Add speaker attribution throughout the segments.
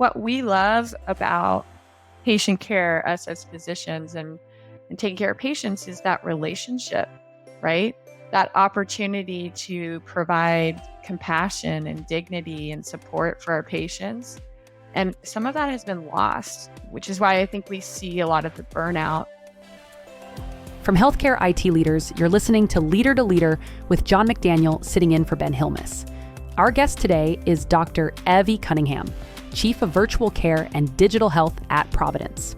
Speaker 1: What we love about patient care, us as physicians and taking care of patients, is that relationship, right? That opportunity to provide compassion and dignity and support for our patients. And some of that has been lost, which is why I think we see a lot of the burnout.
Speaker 2: From healthcare IT leaders, you're listening to Leader with John McDaniel sitting in for Ben Hilmes. Our guest today is Dr. Evie Cunningham, Chief of Virtual Care and Digital Health at Providence.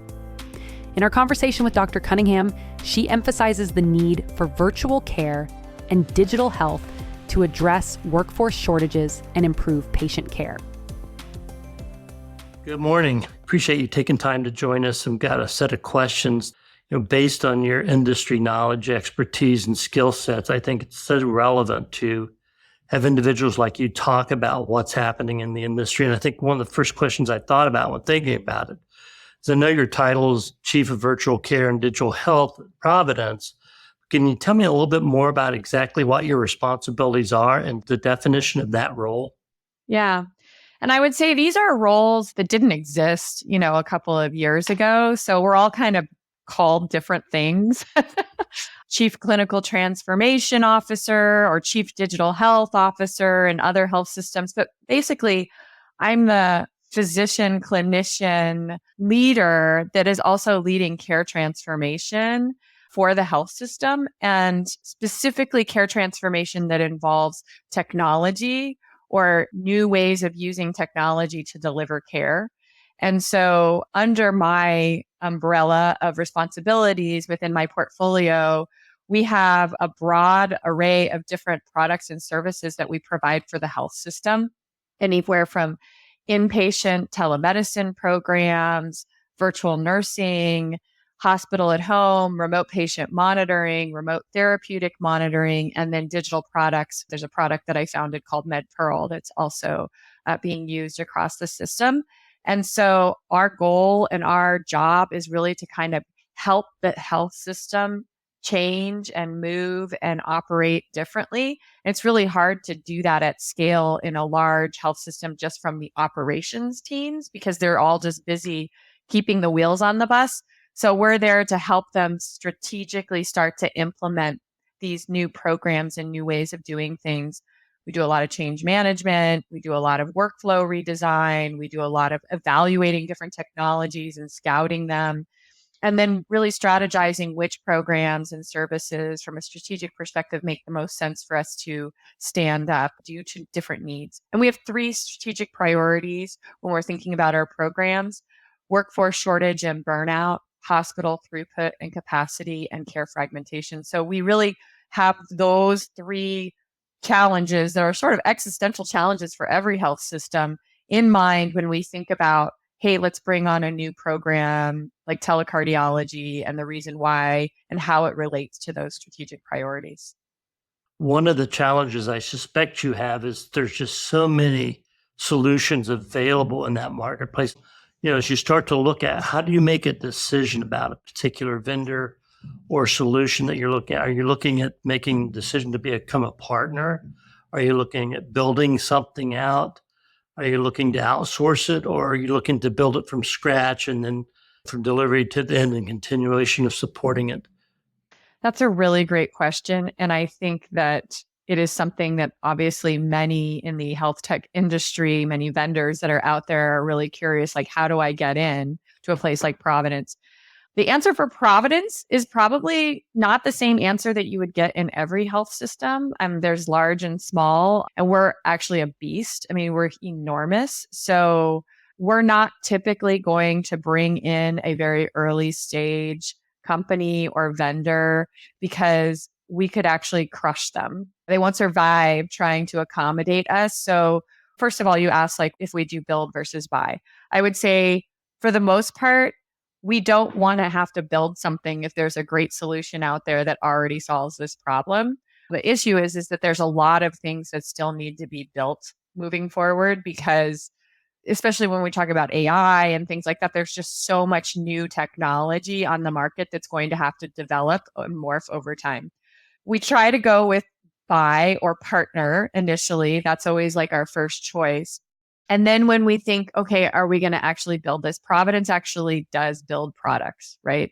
Speaker 2: In our conversation with Dr. Cunningham, she emphasizes the need for virtual care and digital health to address workforce shortages and improve patient care.
Speaker 3: Good morning. Appreciate you taking time to join us. I've got a set of questions, based on your industry knowledge, expertise, and skill sets. I think it's so relevant to have individuals like you talk about what's happening in the industry. And I think one of the first questions I thought about when thinking about it is, I know your title is Chief of Virtual Care and Digital Health at Providence. Can you tell me a little bit more about exactly what your responsibilities are and the definition of that role?
Speaker 1: Yeah. And I would say these are roles that didn't exist, a couple of years ago. So we're all kind of called different things. Chief Clinical Transformation Officer or Chief Digital Health Officer in other health systems. But basically, I'm the physician, clinician leader that is also leading care transformation for the health system, and specifically care transformation that involves technology or new ways of using technology to deliver care. And so under my umbrella of responsibilities within my portfolio, we have a broad array of different products and services that we provide for the health system, anywhere from inpatient telemedicine programs, virtual nursing, hospital at home, remote patient monitoring, remote therapeutic monitoring, and then digital products. There's a product that I founded called MedPearl that's also being used across the system. And so our goal and our job is really to kind of help the health system change and move and operate differently. And it's really hard to do that at scale in a large health system just from the operations teams, because they're all just busy keeping the wheels on the bus. So we're there to help them strategically start to implement these new programs and new ways of doing things. We do a lot of change management. We do a lot of workflow redesign. We do a lot of evaluating different technologies and scouting them, and then really strategizing which programs and services from a strategic perspective make the most sense for us to stand up due to different needs. And we have 3 strategic priorities when we're thinking about our programs: workforce shortage and burnout, hospital throughput and capacity, and care fragmentation. So we really have those 3 challenges that are sort of existential challenges for every health system in mind when we think about, hey, let's bring on a new program like telecardiology and the reason why and how it relates to those strategic priorities.
Speaker 3: One of the challenges I suspect you have is there's just so many solutions available in that marketplace. As you start to look at how do you make a decision about a particular vendor or solution that you're looking at? Are you looking at making a decision to become a partner? Are you looking at building something out? Are you looking to outsource it, or are you looking to build it from scratch and then from delivery to the end and continuation of supporting it?
Speaker 1: That's a really great question. And I think that it is something that obviously many in the health tech industry, many vendors that are out there are really curious, like, how do I get in to a place like Providence? The answer for Providence is probably not the same answer that you would get in every health system. There's large and small, and we're actually a beast. We're enormous. So we're not typically going to bring in a very early stage company or vendor because we could actually crush them. They won't survive trying to accommodate us. So first of all, you asked if we do build versus buy. I would say for the most part, we don't want to have to build something if there's a great solution out there that already solves this problem. The issue is that there's a lot of things that still need to be built moving forward, because especially when we talk about AI and things like that, there's just so much new technology on the market that's going to have to develop and morph over time. We try to go with buy or partner initially. That's always our first choice. And then when we think, okay, are we going to actually build this? Providence actually does build products, right?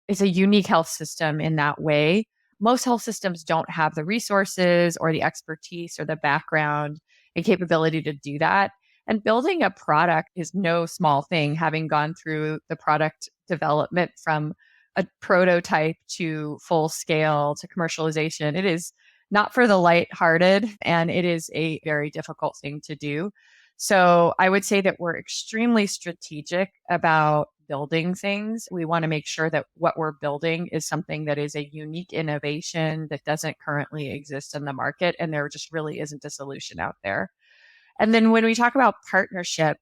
Speaker 1: It's a unique health system in that way. Most health systems don't have the resources or the expertise or the background and capability to do that. And building a product is no small thing, having gone through the product development from a prototype to full scale to commercialization. It is not for the lighthearted, and it is a very difficult thing to do. So I would say that we're extremely strategic about building things. We want to make sure that what we're building is something that is a unique innovation that doesn't currently exist in the market. And there just really isn't a solution out there. And then when we talk about partnership,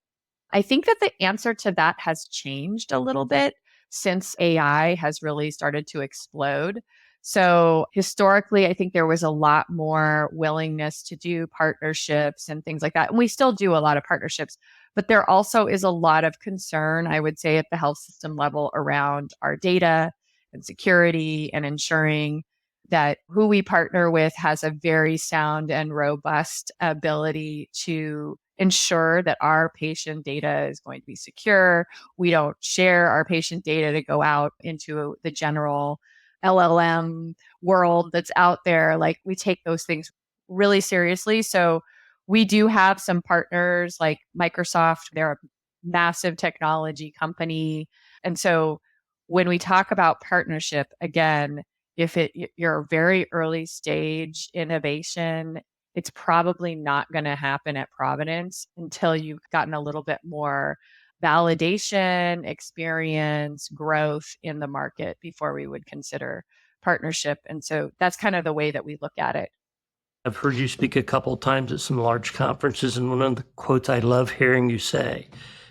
Speaker 1: I think that the answer to that has changed a little bit since AI has really started to explode. So historically, I think there was a lot more willingness to do partnerships and things like that. And we still do a lot of partnerships, but there also is a lot of concern, I would say, at the health system level around our data and security and ensuring that who we partner with has a very sound and robust ability to ensure that our patient data is going to be secure. We don't share our patient data to go out into the general LLM world that's out there. Like, we take those things really seriously. So we do have some partners like Microsoft. They're a massive technology company. And so when we talk about partnership, again, if you're a very early stage innovation, it's probably not going to happen at Providence until you've gotten a little bit more validation, experience, growth in the market before we would consider partnership. And so that's kind of the way that we look at it.
Speaker 3: I've heard you speak a couple of times at some large conferences, and one of the quotes I love hearing you say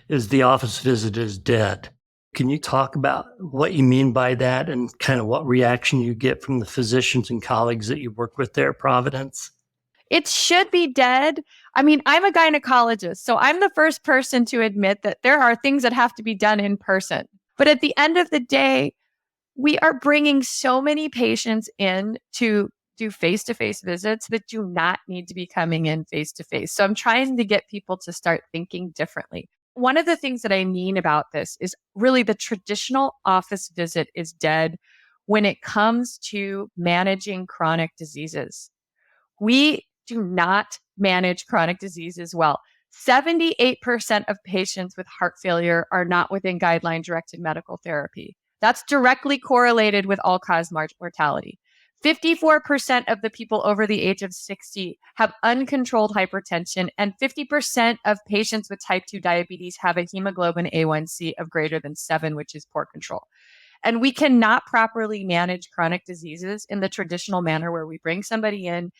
Speaker 3: is the office visit is dead. Can you talk about what you mean by that and kind of what reaction you get from the physicians and colleagues that you work with there at Providence?
Speaker 1: It should be dead. I mean, I'm a gynecologist, so I'm the first person to admit that there are things that have to be done in person. But at the end of the day, we are bringing so many patients in to do face-to-face visits that do not need to be coming in face-to-face. So I'm trying to get people to start thinking differently. One of the things that I mean about this is really the traditional office visit is dead when it comes to managing chronic diseases. We do not manage chronic diseases well. 78% of patients with heart failure are not within guideline directed medical therapy. That's directly correlated with all cause mortality. 54% of the people over the age of 60 have uncontrolled hypertension, and 50% of patients with type 2 diabetes have a hemoglobin A1C of greater than 7, which is poor control. And we cannot properly manage chronic diseases in the traditional manner where we bring somebody in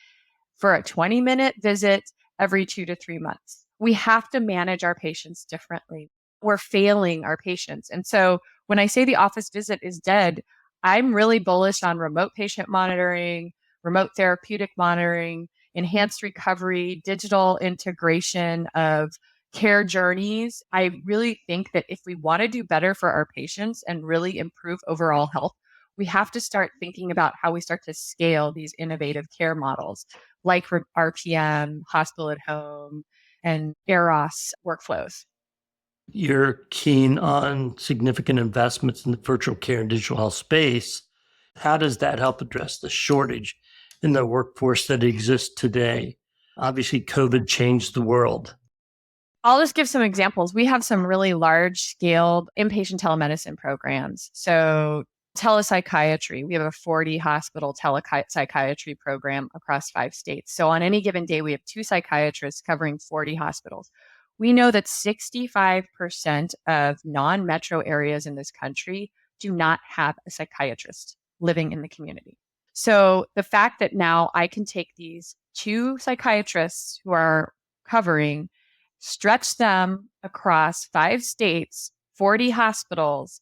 Speaker 1: for a 20-minute visit every 2 to 3 months. We have to manage our patients differently. We're failing our patients. And so when I say the office visit is dead, I'm really bullish on remote patient monitoring, remote therapeutic monitoring, enhanced recovery, digital integration of care journeys. I really think that if we want to do better for our patients and really improve overall health, we have to start thinking about how we start to scale these innovative care models like RPM, hospital at home, and EROS workflows.
Speaker 3: You're keen on significant investments in the virtual care and digital health space. How does that help address the shortage in the workforce that exists today? Obviously, COVID changed the world.
Speaker 1: I'll just give some examples. We have some really large scaled inpatient telemedicine programs. So telepsychiatry, we have a 40 hospital telepsychiatry program across 5 states. So on any given day, we have 2 psychiatrists covering 40 hospitals. We know that 65% of non-metro areas in this country do not have a psychiatrist living in the community. So the fact that now I can take these 2 psychiatrists who are covering, stretch them across 5 states, 40 hospitals,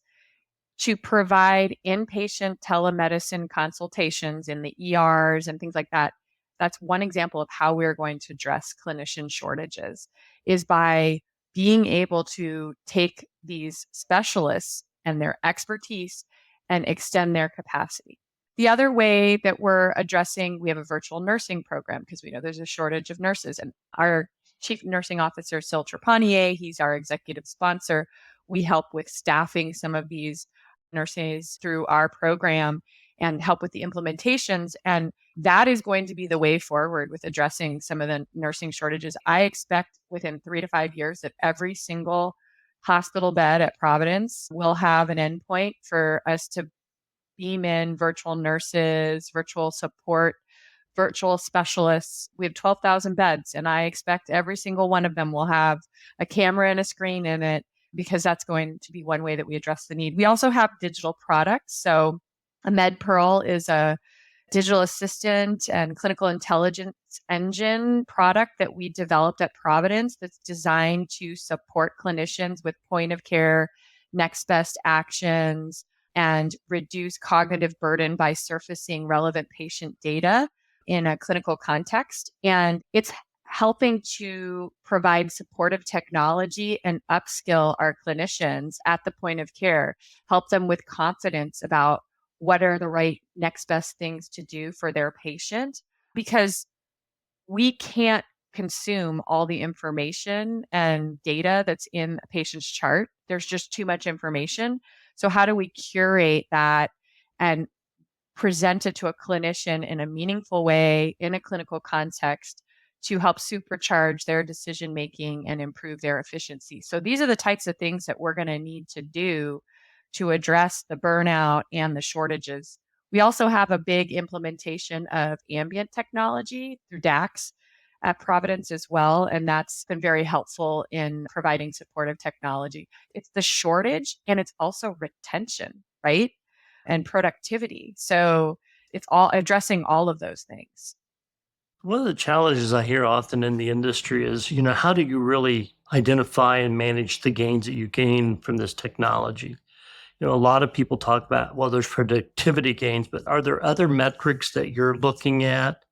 Speaker 1: to provide inpatient telemedicine consultations in the ERs and things like that. That's one example of how we're going to address clinician shortages, is by being able to take these specialists and their expertise and extend their capacity. The other way that we're addressing, we have a virtual nursing program because we know there's a shortage of nurses, and our Chief Nursing Officer Sil Trepanier. He's our executive sponsor. We help with staffing some of these nurses through our program and help with the implementations. And that is going to be the way forward with addressing some of the nursing shortages. I expect within 3 to 5 years that every single hospital bed at Providence will have an endpoint for us to beam in virtual nurses, virtual support, virtual specialists. We have 12,000 beds, and I expect every single one of them will have a camera and a screen in it because that's going to be one way that we address the need. We also have digital products. So a MedPearl is a digital assistant and clinical intelligence engine product that we developed at Providence that's designed to support clinicians with point of care, next best actions, and reduce cognitive burden by surfacing relevant patient data in a clinical context. And it's helping to provide supportive technology and upskill our clinicians at the point of care, help them with confidence about what are the right next best things to do for their patient, because we can't consume all the information and data that's in a patient's chart. There's just too much information. So how do we curate that and present it to a clinician in a meaningful way in a clinical context to help supercharge their decision making and improve their efficiency? So these are the types of things that we're going to need to do to address the burnout and the shortages. We also have a big implementation of ambient technology through DAX at Providence as well, and that's been very helpful in providing supportive technology. It's the shortage and it's also retention, right? And productivity. So it's all addressing all of those things.
Speaker 3: One of the challenges I hear often in the industry is, how do you really identify and manage the gains that you gain from this technology? A lot of people talk about, well, there's productivity gains, but are there other metrics that you're looking at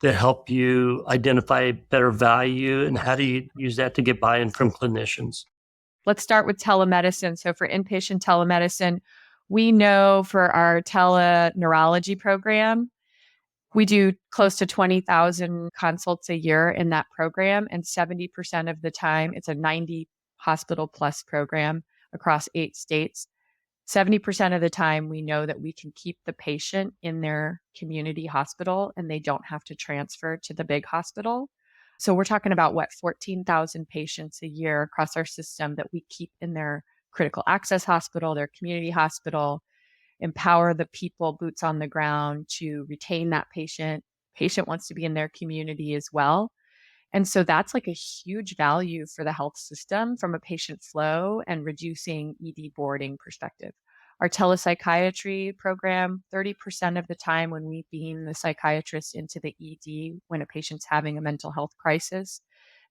Speaker 3: that help you identify better value? And how do you use that to get buy-in from clinicians?
Speaker 1: Let's start with telemedicine. So for inpatient telemedicine, we know for our teleneurology program, we do close to 20,000 consults a year in that program. And 70% of the time, it's a 90 hospital plus program across 8 states. 70% of the time, we know that we can keep the patient in their community hospital and they don't have to transfer to the big hospital. So we're talking about 14,000 patients a year across our system that we keep in their critical access hospital, their community hospital, empower the people, boots on the ground, to retain that patient. Patient wants to be in their community as well. And so that's like a huge value for the health system from a patient flow and reducing ED boarding perspective. Our telepsychiatry program, 30% of the time when we beam the psychiatrist into the ED when a patient's having a mental health crisis,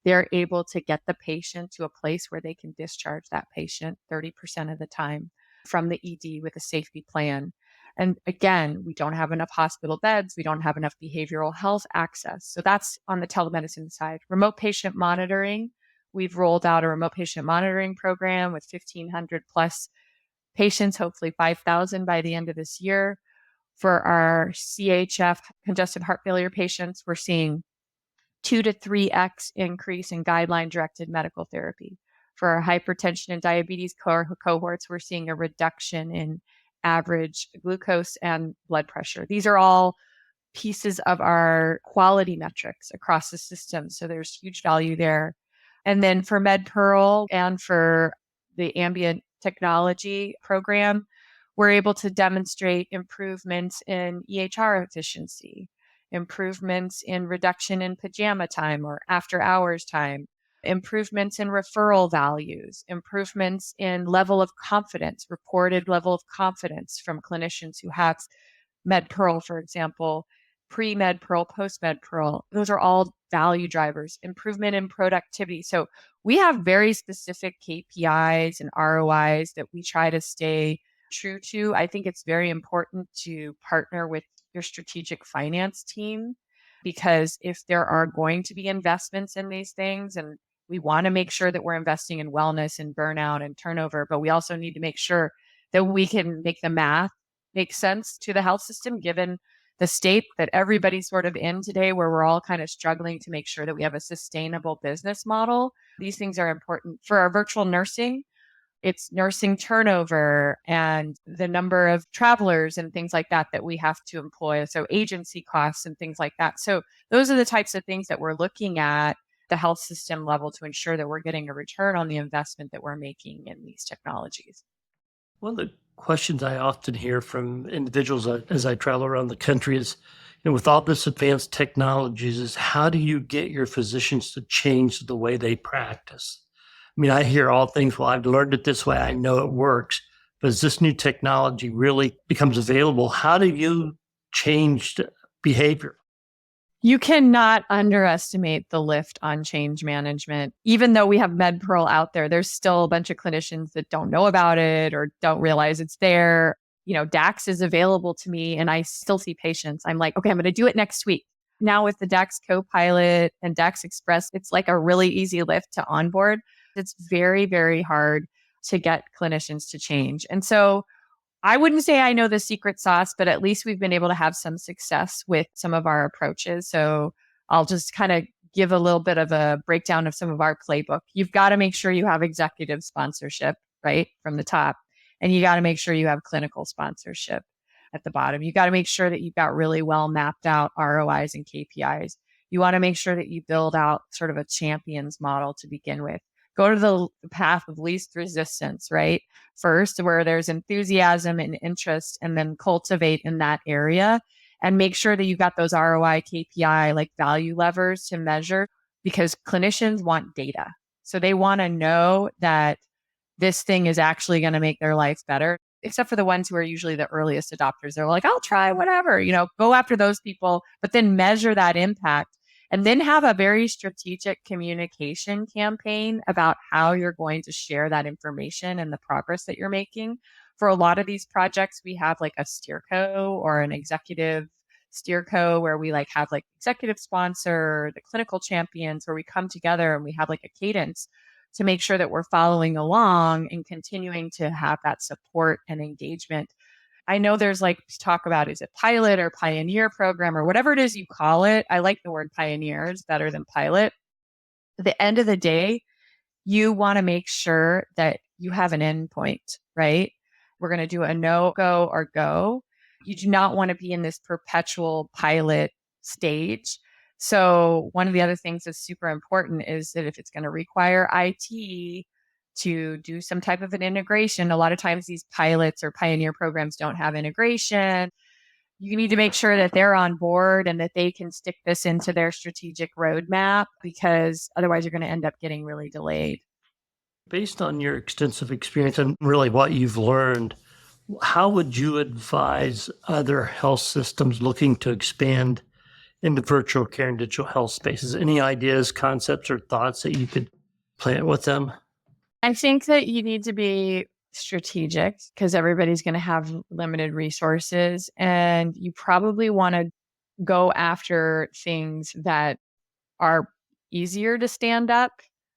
Speaker 1: they're able to get the patient to a place where they can discharge that patient 30% of the time from the ED with a safety plan. And again, we don't have enough hospital beds. We don't have enough behavioral health access. So that's on the telemedicine side. Remote patient monitoring. We've rolled out a remote patient monitoring program with 1,500 plus patients, hopefully 5,000 by the end of this year. For our CHF, congestive heart failure patients, we're seeing 2 to 3x increase in guideline-directed medical therapy. For our hypertension and diabetes cohorts, we're seeing a reduction in average glucose and blood pressure. These are all pieces of our quality metrics across the system. So there's huge value there. And then for MedPearl and for the ambient technology program, we're able to demonstrate improvements in EHR efficiency, improvements in reduction in pajama time or after hours time, improvements in referral values, improvements in level of confidence, reported level of confidence from clinicians who have MedPearl, for example, pre-MedPearl, post-MedPearl. Those are all value drivers, improvement in productivity. So we have very specific KPIs and ROIs that we try to stay true to. I think it's very important to partner with your strategic finance team, because if there are going to be investments in these things, and we want to make sure that we're investing in wellness and burnout and turnover, but we also need to make sure that we can make the math make sense to the health system given the state that everybody's sort of in today, where we're all kind of struggling to make sure that we have a sustainable business model. These things are important for our virtual nursing. It's nursing turnover and the number of travelers and things like that that we have to employ. So agency costs and things like that. So those are the types of things that we're looking at the health system level to ensure that we're getting a return on the investment that we're making in these technologies.
Speaker 3: One of the questions I often hear from individuals as I travel around the country is, with all this advanced technologies, is how do you get your physicians to change the way they practice? I mean, I hear all things, well, I've learned it this way, I know it works. But as this new technology really becomes available, how do you change behavior?
Speaker 1: You cannot underestimate the lift on change management. Even though we have MedPearl out there, there's still a bunch of clinicians that don't know about it or don't realize it's there. DAX is available to me and I still see patients. I'm like, okay, I'm going to do it next week. Now with the DAX Copilot and DAX Express, it's like a really easy lift to onboard. It's very, very hard to get clinicians to change. And so I wouldn't say I know the secret sauce, but at least we've been able to have some success with some of our approaches. So I'll just kind of give a little bit of a breakdown of some of our playbook. You've got to make sure you have executive sponsorship, right, from the top. And you got to make sure you have clinical sponsorship at the bottom. You got to make sure that you've got really well mapped out ROIs and KPIs. You want to make sure that you build out sort of a champions model to begin with. Go to the path of least resistance, right? First, where there's enthusiasm and interest, and then cultivate in that area and make sure that you've got those ROI, KPI, like value levers to measure, because clinicians want data. So they want to know that this thing is actually going to make their life better, except for the ones who are usually the earliest adopters. They're like, I'll try whatever, go after those people, but then measure that impact. And then have a very strategic communication campaign about how you're going to share that information and the progress that you're making. For a lot of these projects, we have like a steerco or an executive steerco where we have executive sponsor, the clinical champions, where we come together and we have a cadence to make sure that we're following along and continuing to have that support and engagement. I know there's talk about, is it pilot or pioneer program or whatever it is you call it. I like the word pioneer. It's better than pilot. At the end of the day, you want to make sure that you have an endpoint, right? We're going to do a no, go, or go. You do not want to be in this perpetual pilot stage. So one of the other things that's super important is that if it's going to require IT to do some type of an integration, a lot of times these pilots or pioneer programs don't have integration. You need to make sure that they're on board and that they can stick this into their strategic roadmap, because otherwise you're going to end up getting really delayed.
Speaker 3: Based on your extensive experience and really what you've learned, how would you advise other health systems looking to expand into virtual care and digital health spaces? Any ideas, concepts, or thoughts that you could plant with them?
Speaker 1: I think that you need to be strategic because everybody's going to have limited resources, and you probably want to go after things that are easier to stand up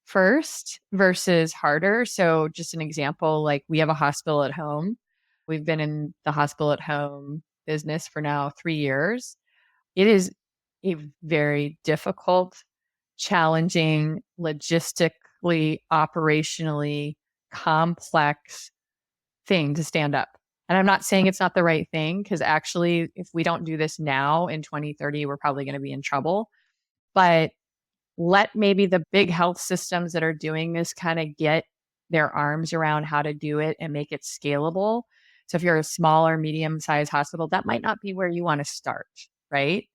Speaker 1: first versus harder. So just an example, we have a hospital at home. We've been in the hospital at home business for now 3 years. It is a very difficult, challenging, logistically, operationally complex thing to stand up. And I'm not saying it's not the right thing, because actually, if we don't do this now in 2030, we're probably going to be in trouble. But let maybe the big health systems that are doing this kind of get their arms around how to do it and make it scalable. So if you're a small or medium-sized hospital, that might not be where you want to start, right?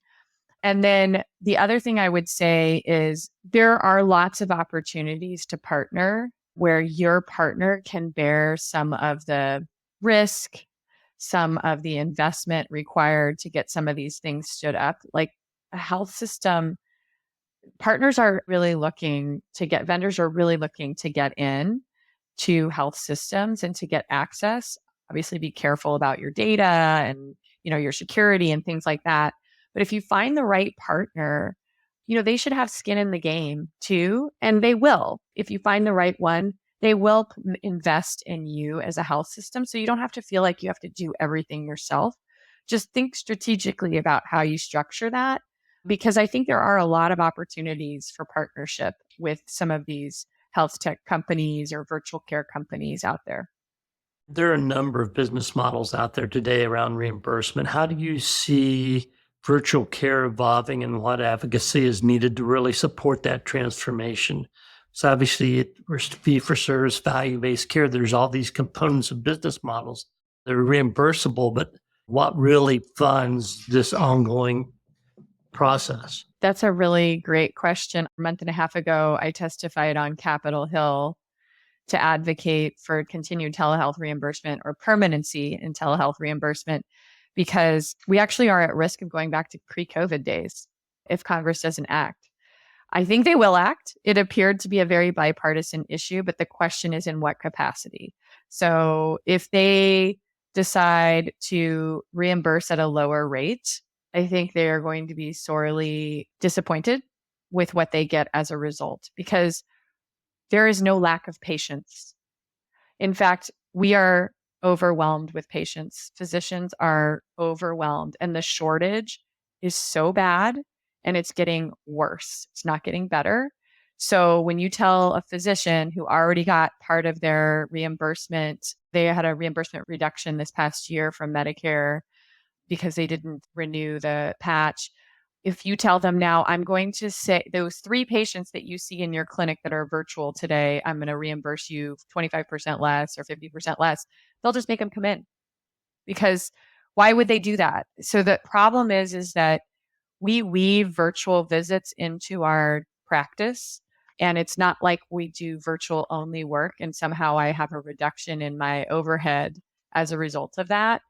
Speaker 1: And then the other thing I would say is there are lots of opportunities to partner where your partner can bear some of the risk, some of the investment required to get some of these things stood up. Like a health system, partners are really looking to get, vendors are really looking to get in to health systems and to get access. Obviously, be careful about your data and your security and things like that. But if you find the right partner, they should have skin in the game too. And they will. If you find the right one, they will invest in you as a health system. So you don't have to feel like you have to do everything yourself just think strategically about how you structure that, because I think there are a lot of opportunities for partnership with some of these health tech companies or virtual care companies out there.
Speaker 3: There are a number of business models out there today around reimbursement. How do you see virtual care evolving and what advocacy is needed to really support that transformation? So obviously, we're fee for service, value based care. There's all these components of business models that are reimbursable, but what really funds this ongoing process?
Speaker 1: That's a really great question. A month and a half ago, I testified on Capitol Hill to advocate for continued telehealth reimbursement or permanency in telehealth reimbursement, because we actually are at risk of going back to pre-COVID days if Congress doesn't act. I think they will act. It appeared to be a very bipartisan issue, but the question is in what capacity. So if they decide to reimburse at a lower rate, I think they are going to be sorely disappointed with what they get as a result, because there is no lack of patients. In fact, we are overwhelmed with patients. Physicians are overwhelmed, and the shortage is so bad and it's getting worse. It's not getting better. So when you tell a physician who already got part of their reimbursement, they had a reimbursement reduction this past year from Medicare because they didn't renew the patch. If you tell them now, I'm going to say those 3 patients that you see in your clinic that are virtual today, I'm going to reimburse you 25% less or 50% less, they'll just make them come in, because why would they do that? So the problem is that we weave virtual visits into our practice, and it's not like we do virtual only work and somehow I have a reduction in my overhead as a result of that.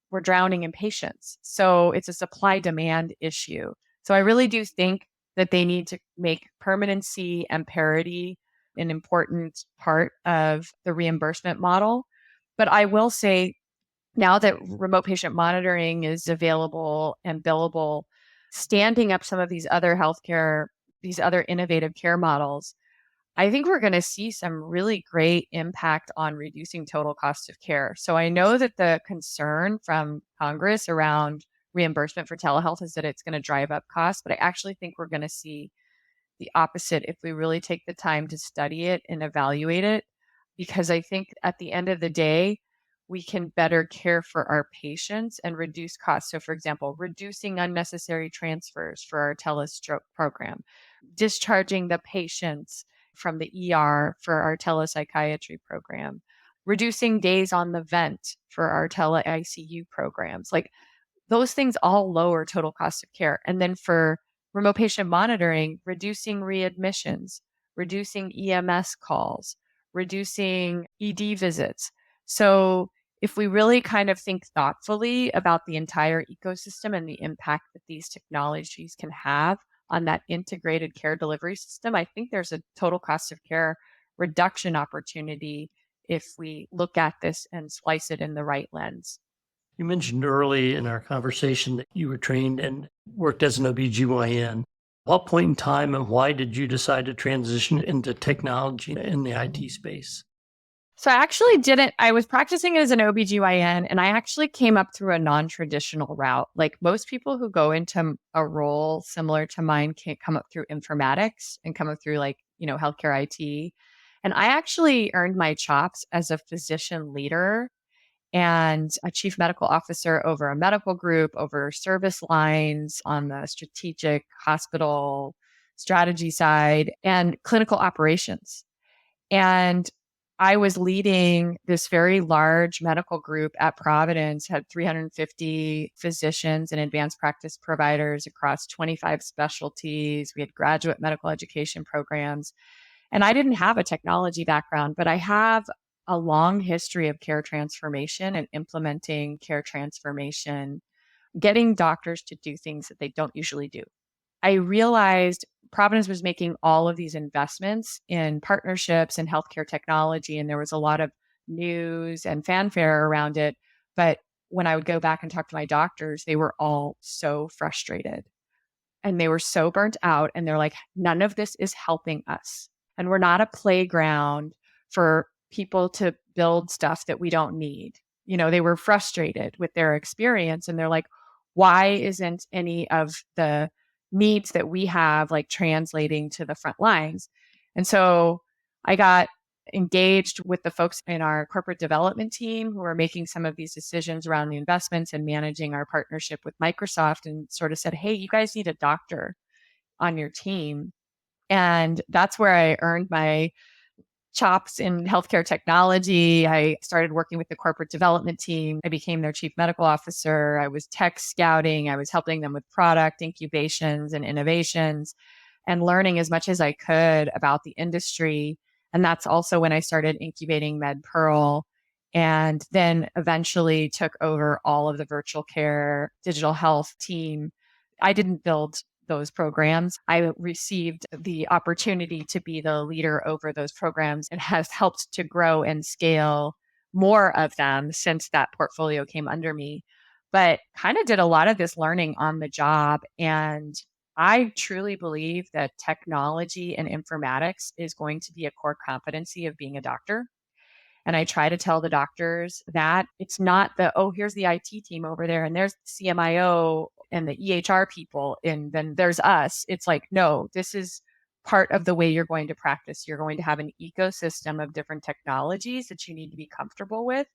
Speaker 1: We're drowning in patients. So it's a supply demand issue. So I really do think that they need to make permanency and parity an important part of the reimbursement model. But I will say, now that remote patient monitoring is available and billable, standing up some of these other healthcare, these other innovative care models, I think we're going to see some really great impact on reducing total cost of care. So I know that the concern from Congress around reimbursement for telehealth is that it's going to drive up costs, but I actually think we're going to see the opposite if we really take the time to study it and evaluate it, because I think at the end of the day, we can better care for our patients and reduce costs. So for example, reducing unnecessary transfers for our telestroke program, discharging the patients from the ER for our telepsychiatry program, reducing days on the vent for our tele ICU programs. Like, those things all lower total cost of care. And then for remote patient monitoring, reducing readmissions, reducing EMS calls, reducing ED visits. So if we really kind of think thoughtfully about the entire ecosystem and the impact that these technologies can have on that integrated care delivery system, I think there's a total cost of care reduction opportunity if we look at this and slice it in the right lens.
Speaker 3: You mentioned early in our conversation that you were trained and worked as an OBGYN. What point in time and why did you decide to transition into technology in the IT space?
Speaker 1: So I actually didn't, I was practicing as an OBGYN, and I actually came up through a non-traditional route. Like most people who go into a role similar to mine can't come up through informatics and come up through healthcare IT. And I actually earned my chops as a physician leader and a chief medical officer over a medical group, over service lines on the strategic hospital strategy side, and clinical operations. And I was leading this very large medical group at Providence, had 350 physicians and advanced practice providers across 25 specialties. We had graduate medical education programs. And I didn't have a technology background, but I have a long history of care transformation and implementing care transformation, getting doctors to do things that they don't usually do. I realized Providence was making all of these investments in partnerships and healthcare technology, and there was a lot of news and fanfare around it. But when I would go back and talk to my doctors, they were all so frustrated and they were so burnt out. And they're like, none of this is helping us. And we're not a playground for people to build stuff that we don't need. they were frustrated with their experience and they're like, why isn't any of the needs that we have like translating to the front lines? And so I got engaged with the folks in our corporate development team who are making some of these decisions around the investments and managing our partnership with Microsoft, and sort of said, hey, you guys need a doctor on your team. And that's where I earned my chops in healthcare technology. I started working with the corporate development team. I became their chief medical officer. I was tech scouting. I was helping them with product incubations and innovations and learning as much as I could about the industry. And that's also when I started incubating MedPearl, and then eventually took over all of the virtual care digital health team. I didn't build those programs. I received the opportunity to be the leader over those programs and has helped to grow and scale more of them since that portfolio came under me. But kind of did a lot of this learning on the job. And I truly believe that technology and informatics is going to be a core competency of being a doctor. And I try to tell the doctors that it's not here's the IT team over there and there's the CMIO and the EHR people, and then there's us. It's like, no, this is part of the way you're going to practice. You're going to have an ecosystem of different technologies that you need to be comfortable with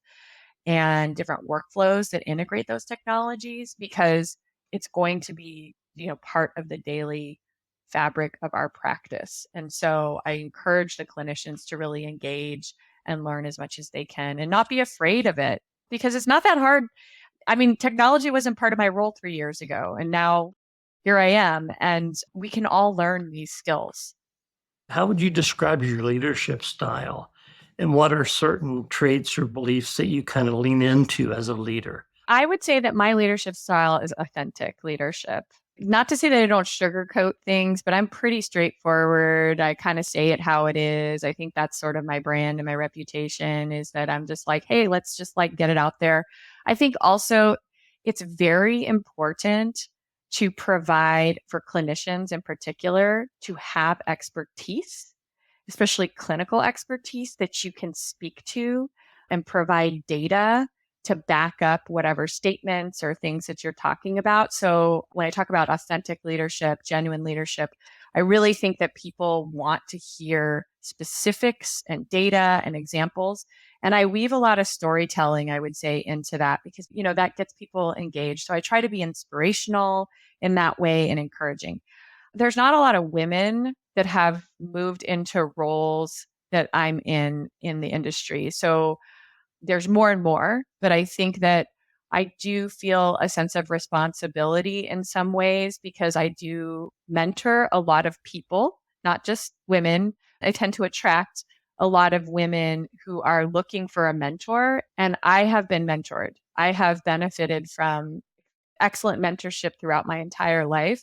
Speaker 1: and different workflows that integrate those technologies, because it's going to be, part of the daily fabric of our practice. And so I encourage the clinicians to really engage and learn as much as they can and not be afraid of it, because it's not that hard. I mean, technology wasn't part of my role 3 years ago, and now here I am, and we can all learn these skills.
Speaker 3: How would you describe your leadership style? And what are certain traits or beliefs that you kind of lean into as a leader?
Speaker 1: I would say that my leadership style is authentic leadership. Not to say that I don't sugarcoat things, but I'm pretty straightforward. I kind of say it how it is. I think that's sort of my brand and my reputation, is that I'm just like, hey, let's just like get it out there. I think also it's very important to provide for clinicians in particular to have expertise, especially clinical expertise that you can speak to and provide data to back up whatever statements or things that you're talking about. So when I talk about authentic leadership, genuine leadership, I really think that people want to hear specifics and data and examples. And I weave a lot of storytelling, I would say, into that, because, that gets people engaged. So I try to be inspirational in that way and encouraging. There's not a lot of women that have moved into roles that I'm in the industry. So there's more and more, but I think that I do feel a sense of responsibility in some ways, because I do mentor a lot of people, not just women. I tend to attract a lot of women who are looking for a mentor, and I have been mentored. I have benefited from excellent mentorship throughout my entire life.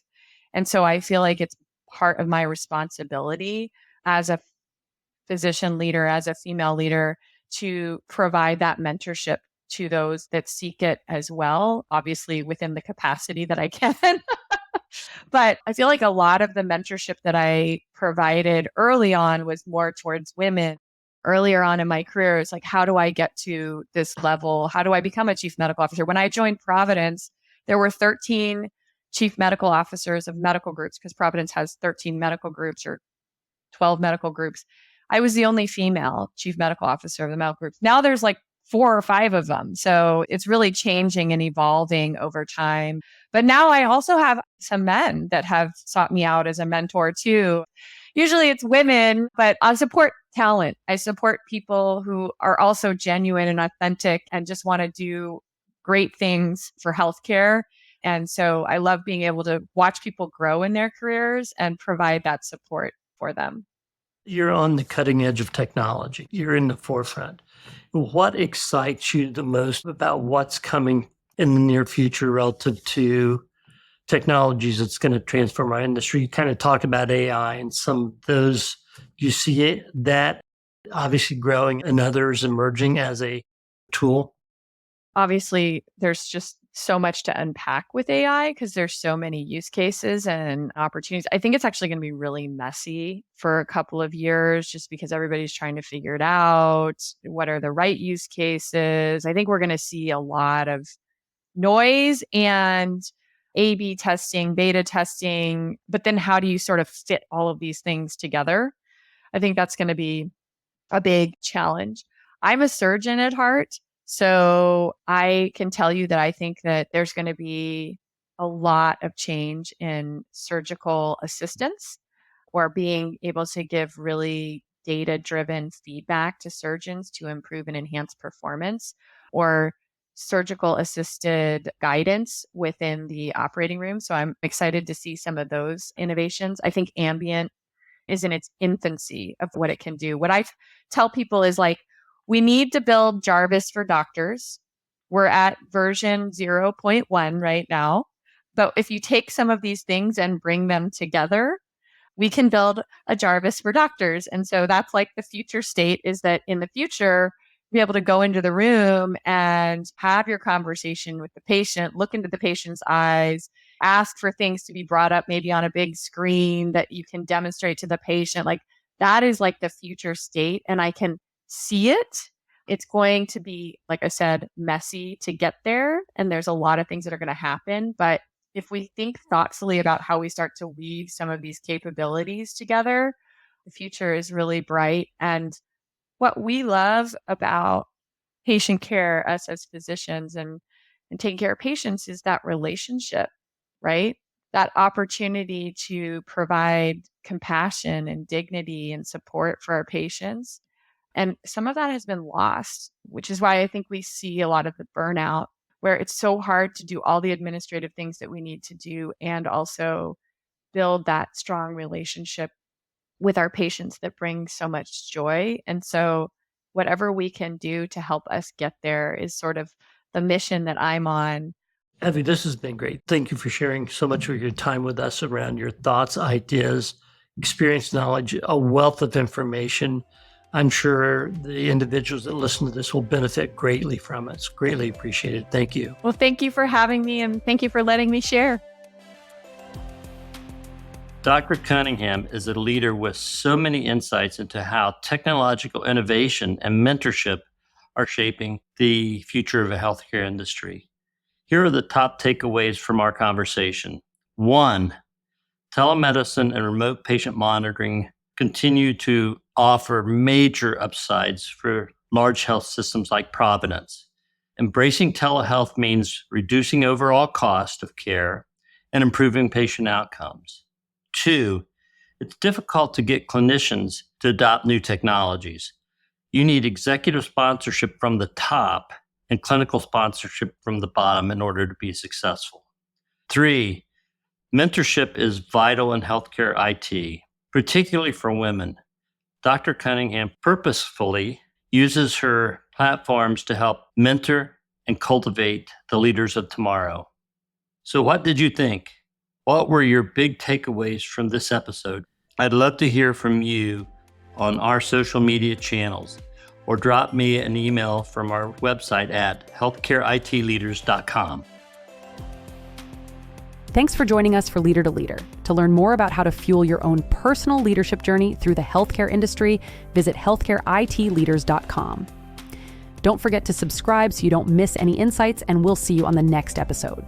Speaker 1: And so I feel like it's part of my responsibility as a physician leader, as a female leader, to provide that mentorship to those that seek it as well, obviously within the capacity that I can. But I feel like a lot of the mentorship that I provided early on was more towards women. Earlier on in my career, it's like, how do I get to this level? How do I become a chief medical officer? When I joined Providence, there were 13 chief medical officers of medical groups, because Providence has 13 medical groups or 12 medical groups. I was the only female chief medical officer of the medical groups. Now there's like 4 or 5 of them. So it's really changing and evolving over time. But now I also have some men that have sought me out as a mentor too. Usually it's women, but I support talent. I support people who are also genuine and authentic and just want to do great things for healthcare. And so I love being able to watch people grow in their careers and provide that support for them.
Speaker 3: You're on the cutting edge of technology. You're in the forefront. What excites you the most about what's coming in the near future relative to technologies that's going to transform our industry? You kind of talked about AI and some of those. You see it, that obviously growing and others emerging as a tool?
Speaker 1: Obviously, there's just so much to unpack with AI because there's so many use cases and opportunities. I think it's actually going to be really messy for a couple of years just because everybody's trying to figure it out. What are the right use cases? I think we're going to see a lot of noise and A/B testing, beta testing, but then how do you sort of fit all of these things together? I think that's going to be a big challenge. I'm a surgeon at heart, so I can tell you that I think that there's going to be a lot of change in surgical assistance or being able to give really data-driven feedback to surgeons to improve and enhance performance, or surgical assisted guidance within the operating room. So I'm excited to see some of those innovations. I think ambient is in its infancy of what it can do. What I tell people is like, we need to build Jarvis for doctors. We're at version 0.1 right now. But if you take some of these things and bring them together, we can build a Jarvis for doctors. And so that's like the future state, is that in the future, be able to go into the room and have your conversation with the patient, look into the patient's eyes, ask for things to be brought up maybe on a big screen that you can demonstrate to the patient. Like that is like the future state. And I can see it. It's going to be, like I said, messy to get there. And there's a lot of things that are going to happen. But if we think thoughtfully about how we start to weave some of these capabilities together, the future is really bright. And what we love about patient care, us as physicians and taking care of patients, is that relationship, right? That opportunity to provide compassion and dignity and support for our patients. And some of that has been lost, which is why I think we see a lot of the burnout, where it's so hard to do all the administrative things that we need to do and also build that strong relationship with our patients that brings so much joy. And so whatever we can do to help us get there is sort of the mission that I'm on.
Speaker 3: Evie, this has been great. Thank you for sharing so much of your time with us around your thoughts, ideas, experience, knowledge, a wealth of information. I'm sure the individuals that listen to this will benefit greatly from it. It's greatly appreciated. Thank you.
Speaker 1: Well, thank you for having me, and thank you for letting me share.
Speaker 3: Dr. Cunningham is a leader with so many insights into how technological innovation and mentorship are shaping the future of the healthcare industry. Here are the top takeaways from our conversation. 1, telemedicine and remote patient monitoring continue to offer major upsides for large health systems like Providence. Embracing telehealth means reducing overall cost of care and improving patient outcomes. 2, it's difficult to get clinicians to adopt new technologies. You need executive sponsorship from the top and clinical sponsorship from the bottom in order to be successful. 3, mentorship is vital in healthcare IT, particularly for women. Dr. Cunningham purposefully uses her platforms to help mentor and cultivate the leaders of tomorrow. So what did you think? What were your big takeaways from this episode? I'd love to hear from you on our social media channels, or drop me an email from our website at healthcareitleaders.com.
Speaker 2: Thanks for joining us for Leader to Leader. To learn more about how to fuel your own personal leadership journey through the healthcare industry, visit healthcareitleaders.com. Don't forget to subscribe so you don't miss any insights, and we'll see you on the next episode.